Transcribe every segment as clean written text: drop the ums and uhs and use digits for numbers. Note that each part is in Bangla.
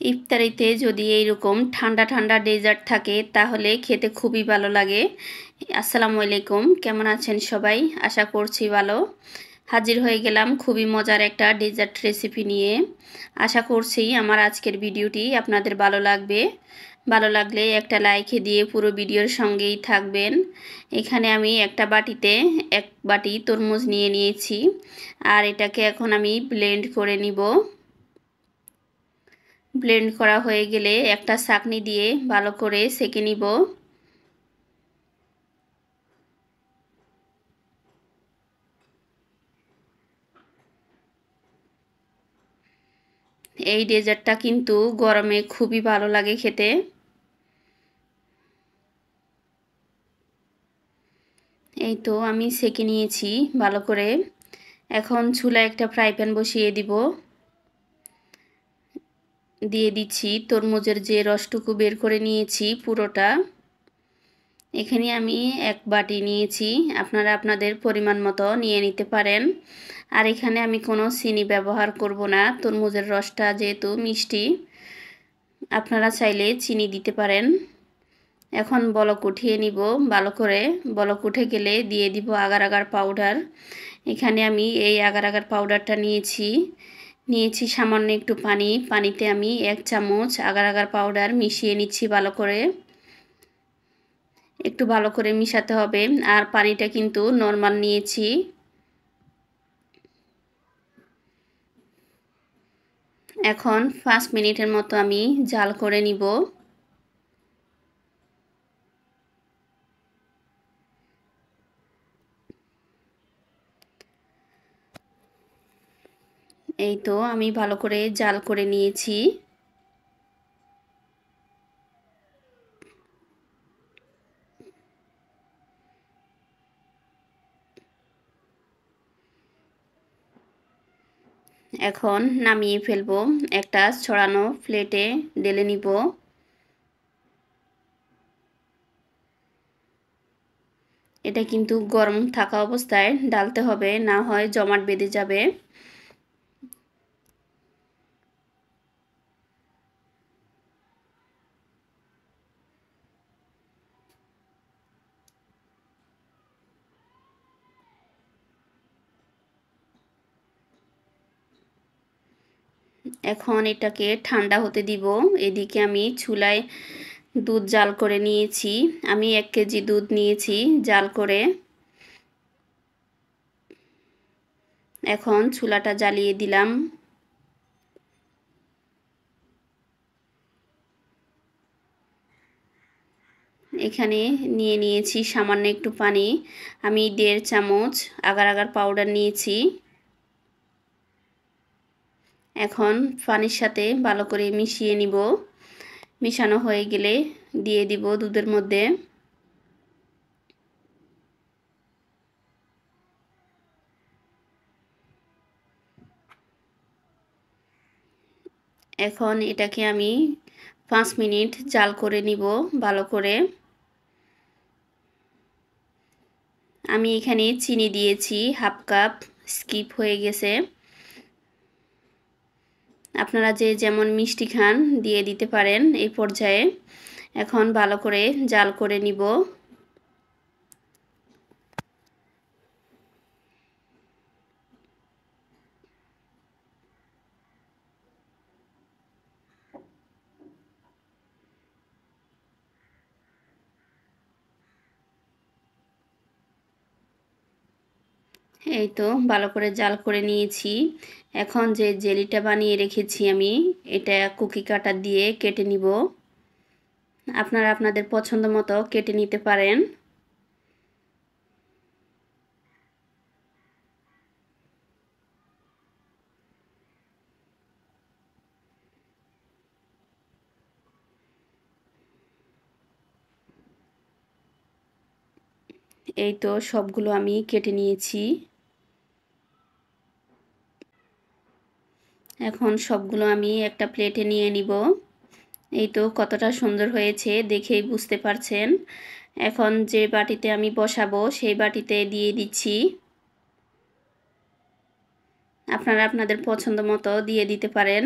ইফতারিতে যদি এইরকম ঠান্ডা ঠান্ডা ডেজার্ট থাকে তাহলে খেতে খুবই ভালো লাগে। আসসালামু আলাইকুম, কেমন আছেন সবাই? আশা করছি ভালো। হাজির হয়ে গেলাম খুবই মজার একটা ডেজার্ট রেসিপি নিয়ে। আশা করছি আমার আজকের ভিডিওটি আপনাদের ভালো লাগবে। ভালো লাগলে একটা লাইক দিয়ে পুরো ভিডিওর সঙ্গেই থাকবেন। এখানে আমি একটা বাটিতে 1 বাটি তরমুজ নিয়ে নিয়েছি, আর এটাকে এখন আমি ব্লেন্ড করে নিব। ব্লেন্ড করা হয়ে গেলে একটা ছাঁকনি দিয়ে ভালো করে সেঁকে নিব। এই ডেজার্টটা কিন্তু গরমে খুবই ভালো লাগে খেতে। এই তো আমি সেঁকে নিয়েছি ভালো করে। এখন চুলায় একটা ফ্রাই প্যান বসিয়ে দিব। দিয়ে দিচ্ছি তরমুজের যে রসটুকু বের করে নিয়েছি পুরোটা। এখানে আমি 1 বাটি নিয়েছি, আপনারা আপনাদের পরিমাণ মতো নিয়ে নিতে পারেন। আর এখানে আমি কোনো চিনি ব্যবহার করব না, তরমুজের রসটা যেহেতু মিষ্টি, আপনারা চাইলে চিনি দিতে পারেন। এখন বলক উঠিয়ে নিব ভালো করে। বলক উঠে গেলে দিয়ে দিব আগার আগার পাউডার। এখানে আমি এই আগার আগার পাউডারটা নিয়েছি সামান্য একটু পানি। পানিতে আমি 1 চামচ আগার আগার পাউডার মিশিয়ে নিচ্ছি ভালো করে। একটু ভালো করে মিশাতে হবে, আর পানিটা কিন্তু নরমাল নিয়েছি। এখন 5 মিনিটের মতো আমি জাল করে নিব। এই তো আমি ভালো করে জাল করে নিয়েছি। এখন নামিয়ে ফেলবো, একটা ছড়ানো প্লেটে ঢেলে নিব। এটা কিন্তু গরম থাকা অবস্থায় ঢালতে হবে, না হয় জমাট বেঁধে যাবে। এখন এটাকে ঠান্ডা হতে দিব। এদিকে আমি চুলায় দুধ জাল করে নিয়েছি। আমি 1 কেজি দুধ নিয়েছি জাল করে। এখন চুলাটা জ্বালিয়ে দিলাম। এখানে নিয়েছি সামান্য একটু পানি। আমি 1.5 চামচ আগার আগার পাউডার নিয়েছি। এখন পানির সাথে ভালো করে মিশিয়ে নিব। মিশানো হয়ে গেলে দিয়ে দিব দুধের মধ্যে। এখন এটাকে আমি 5 মিনিট জাল করে নিব ভালো করে। আমি এখানে চিনি দিয়েছি 1/2 কাপ, স্কিপ হয়ে গেছে। আপনারা যে যেমন মিষ্টি খান দিয়ে দিতে পারেন এই পর্যায়ে। এখন ভালো করে জাল করে নিব। এই তো ভালো করে জাল করে নিয়েছি। এখন যে জেলিটা বানিয়ে রেখেছি আমি, এটা কুকি কাটার দিয়ে কেটে নিব। আপনারা আপনাদের পছন্দ মতো কেটে নিতে পারেন। এই তো সবগুলো আমি কেটে নিয়েছি। এখন সবগুলো আমি একটা প্লেটে নিয়ে নিব। এই তো কতটা সুন্দর হয়েছে দেখেই বুঝতে পারছেন। এখন যে বাটিতে আমি বসাবো সেই বাটিতে দিয়ে দিচ্ছি। আপনারা আপনাদের পছন্দ মতো দিয়ে দিতে পারেন।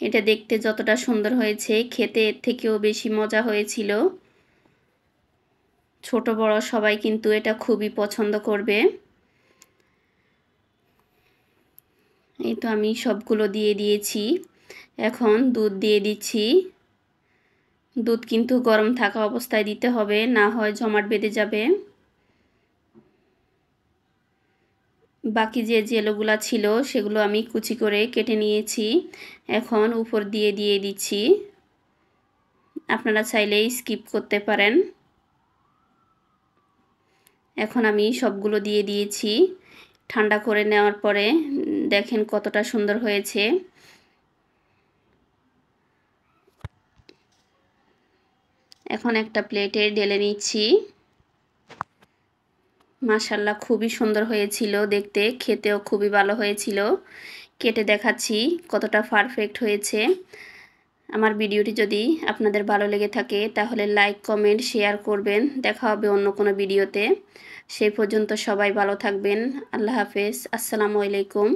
এটা দেখতে যতটা সুন্দর হয়েছে খেতে এর থেকেও বেশি মজা হয়েছিল। ছোট বড় সবাই কিন্তু এটা খুবই পছন্দ করবে। এই তো আমি সবগুলো দিয়ে দিয়েছি। এখন দুধ দিয়ে দিচ্ছি। দুধ কিন্তু গরম থাকা অবস্থায় দিতে হবে, না হয় জমাট বেঁধে যাবে। বাকি যে জেলোগুলা ছিল সেগুলো আমি কুচি করে কেটে নিয়েছি। এখন উপর দিয়ে দিচ্ছি। আপনারা চাইলেই স্কিপ করতে পারেন। এখন আমি সবগুলো দিয়ে দিয়েছি। ঠান্ডা করে নেওয়ার পরে দেখেন কতটা সুন্দর হয়েছে। এখন একটা প্লেটে ঢেলে নিচ্ছি। মাশাআল্লাহ খুবই সুন্দর হয়েছিল দেখতে, খেতেও খুবই ভালো হয়েছিল। কেটে দেখাচ্ছি কতটা পারফেক্ট হয়েছে। আমার ভিডিওটি যদি আপনাদের ভালো লেগে থাকে তাহলে লাইক কমেন্ট শেয়ার করবেন। দেখা হবে অন্য কোনো ভিডিওতে। সেই পর্যন্ত সবাই ভালো থাকবেন। আল্লাহ হাফেজ। আসসালামু আলাইকুম।